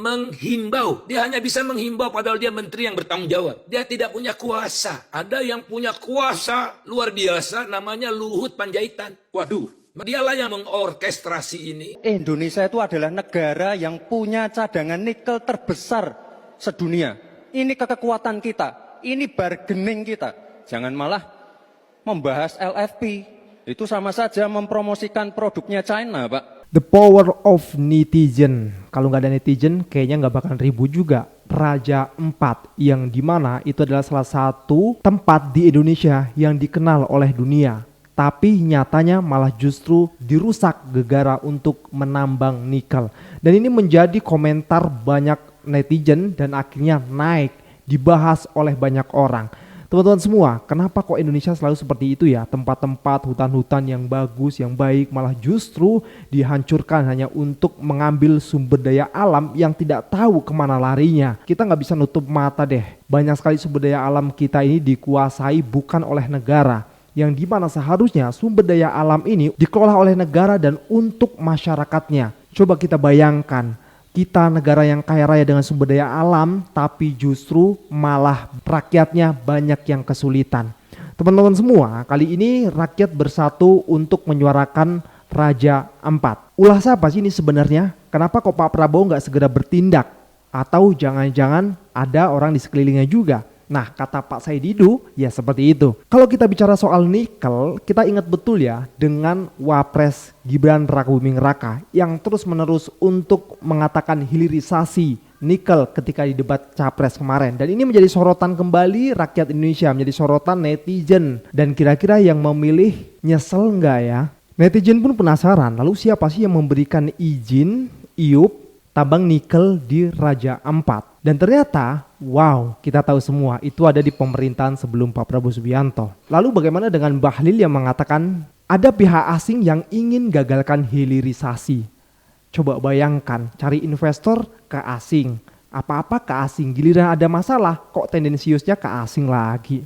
menghimbau. Dia hanya bisa menghimbau padahal dia menteri yang bertanggung jawab. Dia tidak punya kuasa. Ada yang punya kuasa luar biasa namanya Luhut Panjaitan. Waduh, dialah yang mengorkestrasi ini. Indonesia itu adalah negara yang punya cadangan nikel terbesar sedunia. Ini kekuatan kita, ini bargaining kita. Jangan malah membahas LFP. Itu sama saja mempromosikan produknya China, Pak. The power of netizen. Kalau nggak ada netizen, kayaknya nggak bakalan ribut juga. Raja Ampat, yang dimana itu adalah salah satu tempat di Indonesia yang dikenal oleh dunia. Tapi nyatanya malah justru dirusak gegara untuk menambang nikel. Dan ini menjadi komentar banyak netizen dan akhirnya naik, dibahas oleh banyak orang. Teman-teman semua, kenapa kok Indonesia selalu seperti itu ya? Tempat-tempat hutan-hutan yang bagus, yang baik malah justru dihancurkan hanya untuk mengambil sumber daya alam yang tidak tahu kemana larinya. Kita nggak bisa nutup mata deh. Banyak sekali sumber daya alam kita ini dikuasai bukan oleh negara. Yang dimana seharusnya sumber daya alam ini dikelola oleh negara dan untuk masyarakatnya. Coba kita bayangkan. Kita negara yang kaya raya dengan sumber daya alam, tapi justru malah rakyatnya banyak yang kesulitan. Teman-teman semua, kali ini rakyat bersatu untuk menyuarakan Raja Ampat. Ulah siapa sih ini sebenarnya? Kenapa kok Pak Prabowo nggak segera bertindak? Atau jangan-jangan ada orang di sekelilingnya juga? Nah, kata Pak Saididu, ya seperti itu. Kalau kita bicara soal nikel, kita ingat betul ya dengan Wapres Gibran Rakabuming Raka yang terus-menerus untuk mengatakan hilirisasi nikel ketika di debat Capres kemarin. Dan ini menjadi sorotan kembali rakyat Indonesia, menjadi sorotan netizen. Dan kira-kira yang memilih nyesel nggak ya? Netizen pun penasaran, lalu siapa sih yang memberikan izin IUP tambang nikel di Raja Ampat? Dan ternyata, wow, kita tahu semua itu ada di pemerintahan sebelum Pak Prabowo Subianto. Lalu bagaimana dengan Bahlil yang mengatakan ada pihak asing yang ingin gagalkan hilirisasi? Coba bayangkan, cari investor ke asing. Apa-apa ke asing, giliran ada masalah kok tendensiusnya ke asing lagi.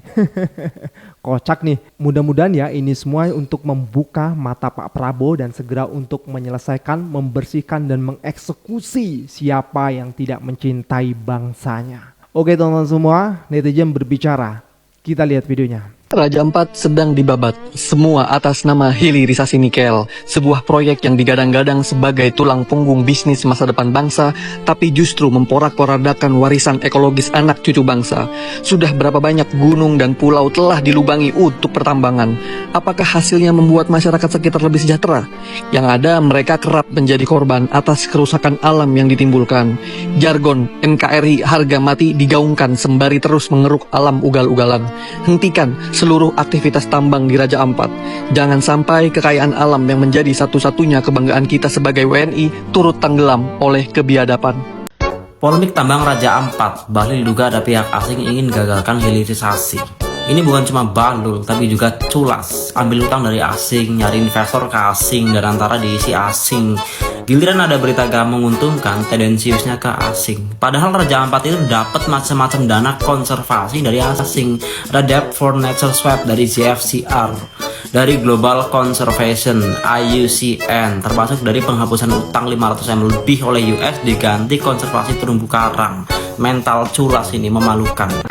Kocak nih. Mudah-mudahan ya ini semua untuk membuka mata Pak Prabowo dan segera untuk menyelesaikan, membersihkan dan mengeksekusi siapa yang tidak mencintai bangsanya. Oke teman-teman semua, netizen berbicara. Kita lihat videonya. Raja Ampat sedang dibabat, semua atas nama hilirisasi nikel, sebuah proyek yang digadang-gadang sebagai tulang punggung bisnis masa depan bangsa, tapi justru memporak-porandakan warisan ekologis anak cucu bangsa. Sudah berapa banyak gunung dan pulau telah dilubangi untuk pertambangan. Apakah hasilnya membuat masyarakat sekitar lebih sejahtera? Yang ada mereka kerap menjadi korban atas kerusakan alam yang ditimbulkan. Jargon NKRI harga mati digaungkan sembari terus mengeruk alam ugal-ugalan. Hentikan seluruh aktivitas tambang di Raja Ampat. Jangan sampai kekayaan alam yang menjadi satu-satunya kebanggaan kita sebagai WNI turut tenggelam oleh kebiadaban. Polemik tambang Raja Ampat, Bahlil diduga ada pihak asing ingin gagalkan hilirisasi. Ini bukan cuma Bahlil, tapi juga culas. Ambil utang dari asing, nyari investor ke asing, dan antara diisi asing. Giliran ada berita gak menguntungkan, tendensiusnya ke asing. Padahal Raja Ampat itu dapat macam-macam dana konservasi dari asing. Ada Debt for Nature Swap dari GFCR, dari Global Conservation, IUCN, termasuk dari penghapusan utang 500M lebih oleh US diganti konservasi terumbu karang. Mental culas ini memalukan.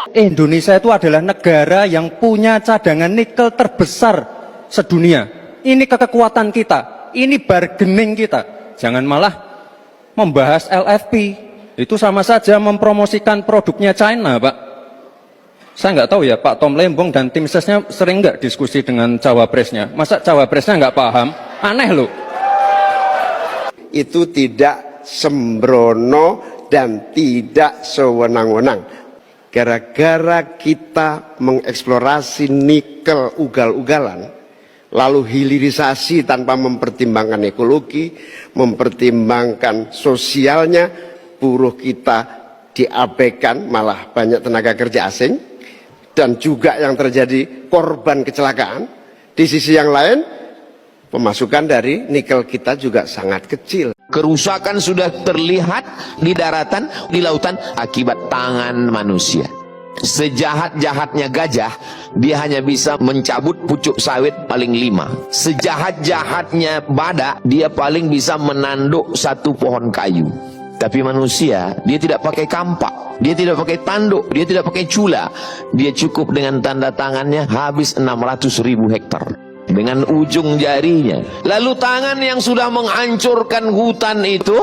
Indonesia itu adalah negara yang punya cadangan nikel terbesar sedunia. Ini kekuatan kita, ini bargaining kita. Jangan malah membahas LFP. Itu sama saja mempromosikan produknya China, Pak. Saya nggak tahu ya, Pak Tom Lembong dan tim sesnya sering nggak diskusi dengan cawapresnya. Masa cawapresnya nggak paham? Aneh loh. Itu tidak sembrono dan tidak sewenang-wenang. Gara-gara kita mengeksplorasi nikel ugal-ugalan, lalu hilirisasi tanpa mempertimbangkan ekologi, mempertimbangkan sosialnya, buruh kita diabaikan, malah banyak tenaga kerja asing, dan juga yang terjadi korban kecelakaan. Di sisi yang lain, pemasukan dari nikel kita juga sangat kecil. Kerusakan sudah terlihat di daratan, di lautan akibat tangan manusia. Sejahat-jahatnya gajah, dia hanya bisa mencabut pucuk sawit paling 5. Sejahat-jahatnya badak, dia paling bisa menanduk satu pohon kayu. Tapi manusia, dia tidak pakai kampak, dia tidak pakai tanduk, dia tidak pakai cula. Dia cukup dengan tanda tangannya habis 600.000 hektar. Dengan ujung jarinya. Lalu tangan yang sudah menghancurkan hutan itu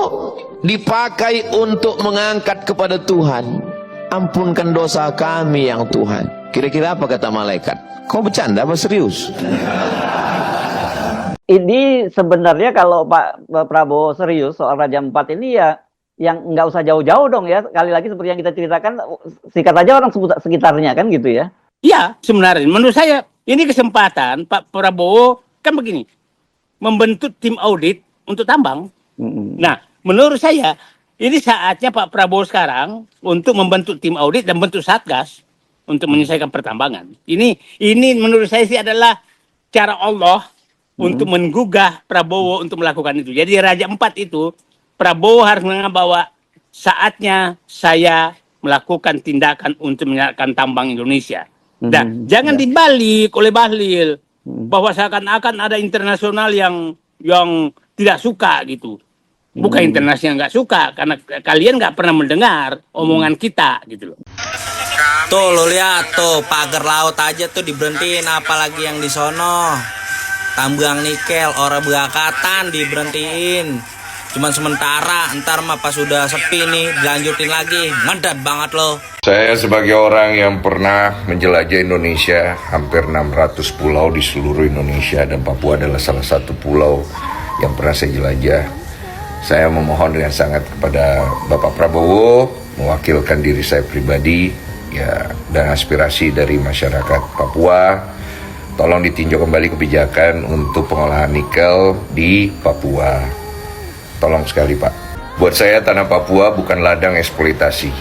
dipakai untuk mengangkat kepada Tuhan. Ampunkan dosa kami yang Tuhan. Kira-kira apa kata malaikat? Kau bercanda apa serius? Ini sebenarnya kalau Pak Prabowo serius soal Raja Empat ini ya yang nggak usah jauh-jauh dong ya. Kali lagi seperti yang kita ceritakan, sikat aja orang sekitarnya kan gitu ya. Iya, sebenarnya menurut saya ini kesempatan Pak Prabowo kan begini, membentuk tim audit untuk tambang. Nah, menurut saya ini saatnya Pak Prabowo sekarang untuk membentuk tim audit dan bentuk satgas untuk menyelesaikan pertambangan. Ini menurut saya sih adalah cara Allah untuk menggugah Prabowo untuk melakukan itu. Jadi Raja Empat itu Prabowo harus menganggap bahwa saatnya saya melakukan tindakan untuk menyelamatkan tambang Indonesia. Dan jangan dibalik oleh Bahlil bahwa seakan-akan ada internasional yang tidak suka gitu. Bukan internasional nggak suka, karena kalian nggak pernah mendengar omongan kita gitu loh. Tuh lo lihat tuh pagar laut aja tuh diberhentiin, apalagi yang di sono. Tambang nikel, ora berakatan diberhentiin. Cuman sementara, ntar mah pas sudah sepi nih dilanjutin lagi. Ngedat banget lo. Saya sebagai orang yang pernah menjelajah Indonesia, hampir 600 pulau di seluruh Indonesia, dan Papua adalah salah satu pulau yang pernah saya jelajah. Saya memohon dengan sangat kepada Bapak Prabowo, mewakilkan diri saya pribadi, ya, dan aspirasi dari masyarakat Papua, tolong ditinjau kembali kebijakan untuk pengolahan nikel di Papua. Tolong sekali Pak. Buat saya tanah Papua bukan ladang eksploitasi,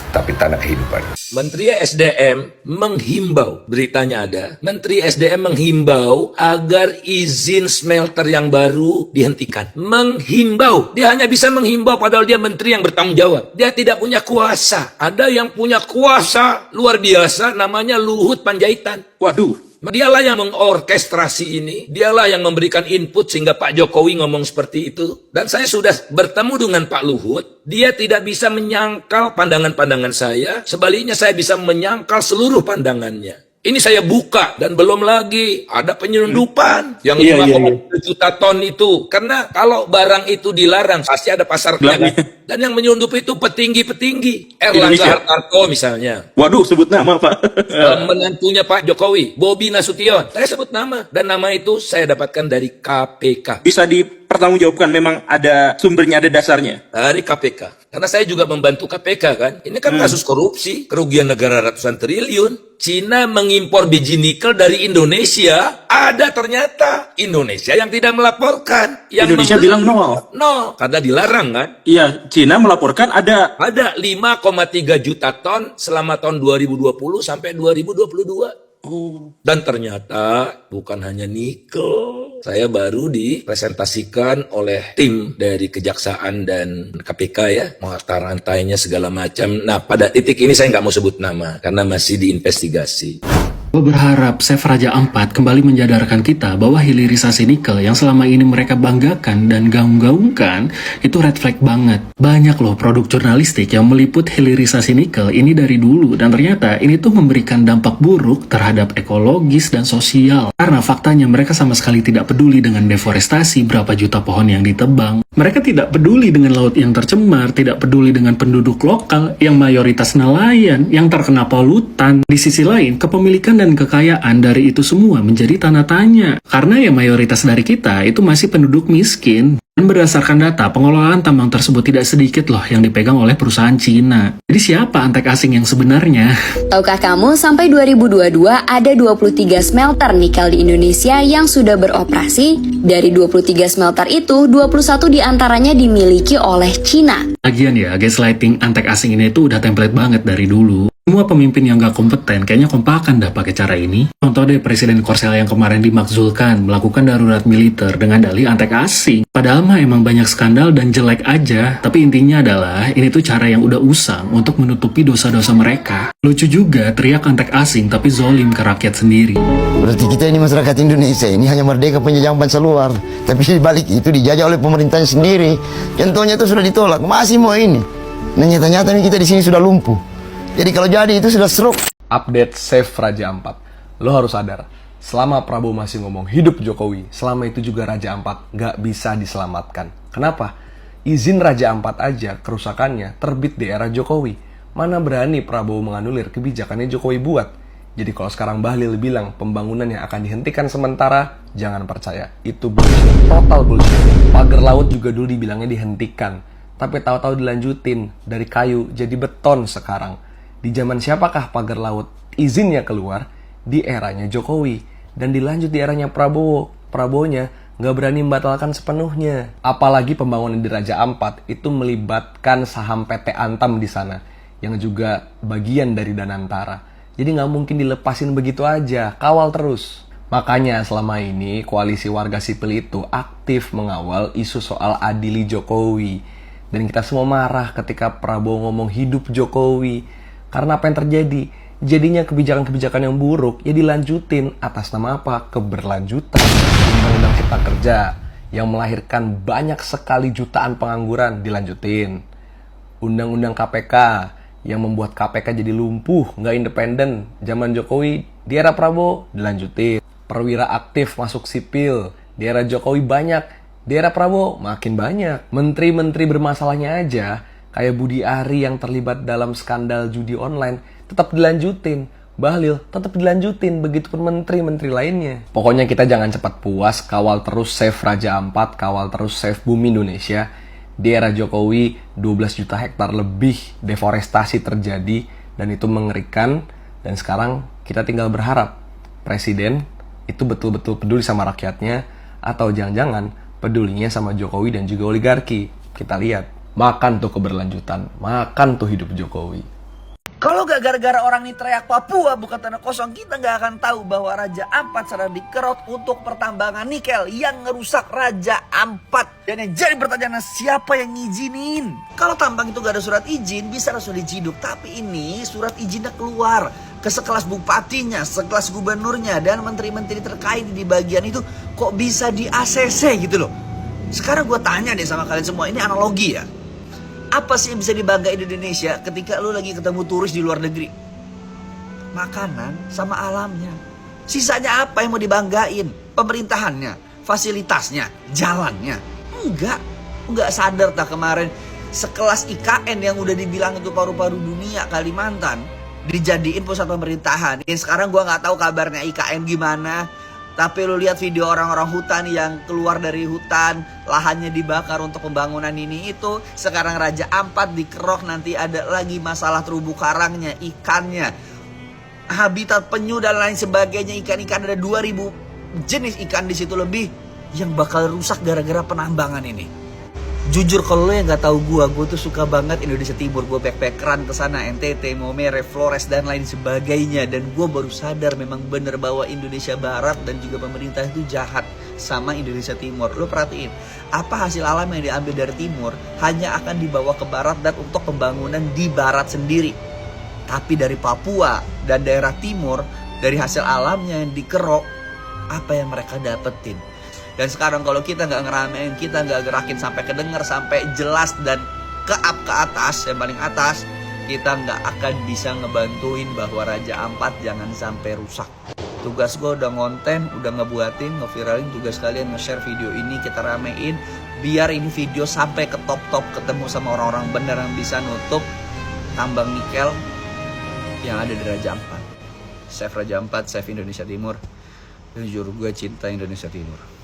tapi tanah kehidupan. Menteri SDM menghimbau, beritanya ada, Menteri SDM menghimbau agar izin smelter yang baru dihentikan. Menghimbau. Dia hanya bisa menghimbau padahal dia menteri yang bertanggung jawab. Dia tidak punya kuasa. Ada yang punya kuasa luar biasa namanya Luhut Panjaitan. Waduh. Dialah yang mengorkestrasi ini, dialah yang memberikan input sehingga Pak Jokowi ngomong seperti itu. Dan saya sudah bertemu dengan Pak Luhut, dia tidak bisa menyangkal pandangan-pandangan saya, sebaliknya saya bisa menyangkal seluruh pandangannya. Ini saya buka, dan belum lagi ada penyelundupan yang 5,3 juta ton itu. Karena kalau barang itu dilarang, pasti ada pasarnya. Dan yang menyelundup itu petinggi-petinggi. Erlangga Hartarto misalnya. Waduh, sebut nama Pak. Menantunya Pak Jokowi, Bobi Nasution. Saya sebut nama. Dan nama itu saya dapatkan dari KPK. Bisa dipertanggungjawabkan, memang ada sumbernya, ada dasarnya? Dari KPK. Karena saya juga membantu KPK kan. Ini kan kasus korupsi, kerugian negara ratusan triliun. Cina mengimpor biji nikel dari Indonesia, ada ternyata Indonesia yang tidak melaporkan. Yang Indonesia bilang no. No, karena dilarang kan. Iya, Cina melaporkan ada. Ada 5,3 juta ton selama tahun 2020 sampai 2022. Dan ternyata bukan hanya nikel. Saya baru dipresentasikan oleh tim dari Kejaksaan dan KPK ya, mata rantainya segala macam. Nah, pada titik ini saya nggak mau sebut nama karena masih diinvestigasi. Gue berharap Chef Raja Ampat kembali menjadarkan kita bahwa hilirisasi nikel yang selama ini mereka banggakan dan gaung-gaungkan itu red flag banget. Banyak loh produk jurnalistik yang meliput hilirisasi nikel ini dari dulu, dan ternyata ini tuh memberikan dampak buruk terhadap ekologis dan sosial. Karena faktanya mereka sama sekali tidak peduli dengan deforestasi berapa juta pohon yang ditebang. Mereka tidak peduli dengan laut yang tercemar, tidak peduli dengan penduduk lokal yang mayoritas nelayan yang terkena polutan. Di sisi lain, kepemilikan dan kekayaan dari itu semua menjadi tanda tanya. Karena ya mayoritas dari kita itu masih penduduk miskin. Dan berdasarkan data, pengelolaan tambang tersebut tidak sedikit loh yang dipegang oleh perusahaan Cina. Jadi siapa antek asing yang sebenarnya? Tahukah kamu sampai 2022 ada 23 smelter nikel di Indonesia yang sudah beroperasi? Dari 23 smelter itu, 21 diantaranya dimiliki oleh Cina. Lagian ya, gaslighting antek asing ini tuh udah template banget dari dulu. Semua pemimpin yang gak kompeten kayaknya kompakan dah pakai cara ini. Contoh deh Presiden Korsel yang kemarin dimakzulkan melakukan darurat militer dengan dalih antek asing. Padahal mah emang banyak skandal dan jelek aja. Tapi intinya adalah ini tuh cara yang udah usang untuk menutupi dosa-dosa mereka. Lucu juga teriak antek asing tapi zolim ke rakyat sendiri. Berarti kita ini masyarakat Indonesia ini hanya merdeka penjajahan bangsa luar. Tapi di balik itu dijajah oleh pemerintahnya sendiri. Contohnya itu sudah ditolak, masih mau ini. Nah nyata-nyata kita di sini sudah lumpuh. Jadi kalau jadi itu sudah seruk. Update Save Raja Ampat. Lo harus sadar, selama Prabowo masih ngomong hidup Jokowi, selama itu juga Raja Ampat gak bisa diselamatkan. Kenapa? Izin Raja Ampat aja kerusakannya terbit di era Jokowi. Mana berani Prabowo menganulir kebijakannya Jokowi buat. Jadi kalau sekarang Bahlil bilang pembangunan yang akan dihentikan sementara, jangan percaya. Itu bullshit, total bullshit. Pagar laut juga dulu dibilangnya dihentikan. Tapi tahu-tahu dilanjutin dari kayu jadi beton sekarang. Di zaman siapakah pagar laut izinnya keluar? Di eranya Jokowi. Dan dilanjut di eranya Prabowo. Prabowonya nggak berani membatalkan sepenuhnya. Apalagi pembangunan di Raja Ampat itu melibatkan saham PT Antam di sana. Yang juga bagian dari Danantara. Jadi nggak mungkin dilepasin begitu aja. Kawal terus. Makanya selama ini koalisi warga sipil itu aktif mengawal isu soal adili Jokowi. Dan kita semua marah ketika Prabowo ngomong hidup Jokowi. Karena apa yang terjadi? Jadinya kebijakan-kebijakan yang buruk ya dilanjutin atas nama apa? Keberlanjutan. Undang-undang Cipta Kerja yang melahirkan banyak sekali jutaan pengangguran dilanjutin. Undang-undang KPK yang membuat KPK jadi lumpuh, nggak independen. Zaman Jokowi di era Prabowo dilanjutin. Perwira aktif masuk sipil di era Jokowi banyak, di era Prabowo makin banyak. Menteri-menteri bermasalahnya aja kayak Budi Ari yang terlibat dalam skandal judi online, tetap dilanjutin. Bahlil tetap dilanjutin, begitupun menteri-menteri lainnya. Pokoknya kita jangan cepat puas, kawal terus Save Raja Ampat, kawal terus Save Bumi Indonesia. Di era Jokowi, 12 juta hektar lebih deforestasi terjadi, dan itu mengerikan. Dan sekarang kita tinggal berharap Presiden itu betul-betul peduli sama rakyatnya, atau jangan-jangan pedulinya sama Jokowi dan juga oligarki. Kita lihat. Makan tuh keberlanjutan, makan tuh hidup Jokowi. Kalau gak gara-gara orang ini teriak Papua bukan tanah kosong, kita gak akan tahu bahwa Raja Ampat sedang dikerot untuk pertambangan nikel yang ngerusak Raja Ampat. Dan yang jadi pertanyaan, siapa yang ngizinin? Kalau tambang itu gak ada surat izin, bisa langsung diciduk. Tapi ini surat izinnya keluar ke sekelas bupatinya, sekelas gubernurnya, dan menteri-menteri terkait di bagian itu kok bisa di ACC gitu loh. Sekarang gue tanya deh sama kalian semua, ini analogi ya. Apa sih yang bisa dibanggain di Indonesia ketika lu lagi ketemu turis di luar negeri? Makanan sama alamnya. Sisanya apa yang mau dibanggain? Pemerintahannya, fasilitasnya, jalannya. Enggak sadar tak kemarin sekelas IKN yang udah dibilang itu paru-paru dunia Kalimantan dijadiin pusat pemerintahan. Yang sekarang gua nggak tahu kabarnya IKN gimana. Tapi lu lihat video orang-orang hutan yang keluar dari hutan, lahannya dibakar untuk pembangunan ini itu. Sekarang Raja Ampat dikerok, nanti ada lagi masalah terumbu karangnya, ikannya, habitat penyu dan lain sebagainya. Ikan-ikan ada 2000 jenis ikan di situ lebih yang bakal rusak gara-gara penambangan ini. Jujur kalau lo yang nggak tahu gue tuh suka banget Indonesia Timur. Gue backpackeran ke sana, NTT, Maumere, Flores dan lain sebagainya. Dan gue baru sadar memang bener bahwa Indonesia Barat dan juga pemerintah itu jahat sama Indonesia Timur. Lo perhatiin, apa hasil alam yang diambil dari Timur hanya akan dibawa ke Barat dan untuk pembangunan di Barat sendiri. Tapi dari Papua dan daerah Timur, dari hasil alamnya yang dikerok, apa yang mereka dapetin? Dan sekarang kalau kita nggak ngeramein, kita nggak gerakin sampai kedenger, sampai jelas dan ke atas, yang paling atas, kita nggak akan bisa ngebantuin bahwa Raja Ampat jangan sampai rusak. Tugas gue udah ngonten, udah ngebuatin, ngeviralin. Tugas kalian nge-share video ini, kita ramein, biar ini video sampai ke top-top, ketemu sama orang-orang bener yang bisa nutup tambang nikel yang ada di Raja Ampat. Save Raja Ampat, save Indonesia Timur. Jujur gue cinta Indonesia Timur.